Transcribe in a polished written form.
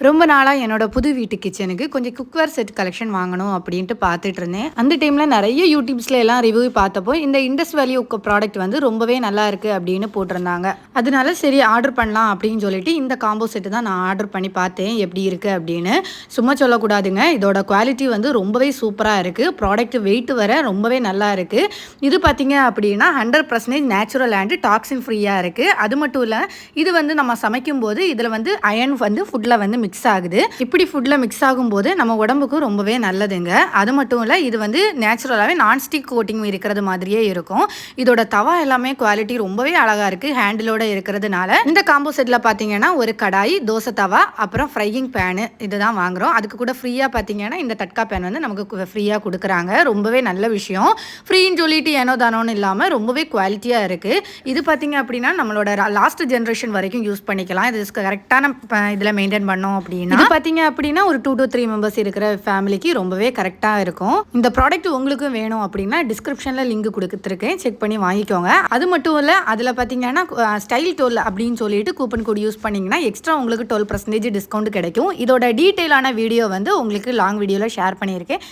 ரொம்ப நாளாக என்னோட புது வீட்டு கிச்சனுக்கு கொஞ்சம் குக்வேர் செட் கலெக்ஷன் வாங்கணும் அப்படின்ட்டு பார்த்துட்டு இருந்தேன். அந்த டைமில் நிறைய யூடியூப்ஸில் எல்லாம் ரிவ்யூ பார்த்தப்போ இந்த இண்டஸ் வேல்யூ ப்ராடக்ட் வந்து ரொம்பவே நல்லா இருக்குது அப்படின்னு போட்டிருந்தாங்க. அதனால சரி ஆர்டர் பண்ணலாம் அப்படின்னு சொல்லிட்டு இந்த காம்போ செட்டு தான் நான் ஆர்டர் பண்ணி பார்த்தேன் எப்படி இருக்குது அப்படின்னு. சும்மா சொல்லக்கூடாதுங்க, இதோட குவாலிட்டி வந்து ரொம்பவே சூப்பராக இருக்குது. ப்ராடக்ட் வெயிட் வர ரொம்பவே நல்லா இருக்குது. இது பார்த்தீங்க அப்படின்னா 100% நேச்சுரல் அண்ட் டாக்ஸின் ஃப்ரீயாக இருக்குது. அது மட்டும் இல்லை, இது வந்து நம்ம சமைக்கும் போது இதில் வந்து அயன் வந்து ஃபுட்டில் வந்து மிக்ஸ் ஆகுது. இப்படி ஃபுட்டில் மிக்ஸ் ஆகும்போது நம்ம உடம்புக்கு ரொம்பவே நல்லதுங்க. அது மட்டும் இல்லை, இது வந்து நேச்சுரலாகவே நான்ஸ்டிக் கோட்டிங் இருக்கிறது மாதிரியே இருக்கும். இதோட தவா எல்லாமே குவாலிட்டி ரொம்பவே அழகாக இருக்குது. ஹேண்டிலோட இருக்கிறதுனால இந்த காம்போ செட்டில் பார்த்தீங்கன்னா ஒரு கடாய், தோசை தவா, அப்புறம் ஃப்ரையிங் பேனு இதுதான் வாங்குகிறோம். அதுக்கு கூட ஃப்ரீயாக பார்த்தீங்கன்னா இந்த தட்கா பேன் வந்து நமக்கு ஃப்ரீயாக கொடுக்குறாங்க. ரொம்பவே நல்ல விஷயம். ஃப்ரீன்னு சொல்லிட்டு ஏனோ தானோன்னு இல்லாமல் ரொம்பவே குவாலிட்டியாக இருக்குது. இது பார்த்தீங்க அப்படின்னா நம்மளோட லாஸ்ட் ஜென்ரேஷன் வரைக்கும் யூஸ் பண்ணிக்கலாம். இது கரெக்டான இதில் மெயின்டைன் பண்ணோம் அப்படின்னா இது பார்த்தீங்க அப்படின்னா ஒரு 2 to 3 மெம்பர்ஸ் இருக்கிற ஃபேமிலிக்கு ரொம்பவே கரெக்டாக இருக்கும். இந்த ப்ராடக்ட் உங்களுக்கும் வேணும் அப்படின்னா டிஸ்கிரிப்ஷனில் லிங்க் கொடுத்துருக்கேன், செக் பண்ணி வாங்கிக்கோங்க. அது மட்டும் இல்லை, அதில் பார்த்தீங்கன்னா ஸ்டைல் 12 அப்படின்னு சொல்லிட்டு கூப்பன் கோட் யூஸ் பண்ணிங்கன்னா எக்ஸ்ட்ரா உங்களுக்கு 12% டிஸ்கவுண்ட் கிடைக்கும். இதோட டீட்டெயிலான வீடியோ வந்து உங்களுக்கு லாங் வீடியோவில் ஷேர் பண்ணியிருக்கேன்.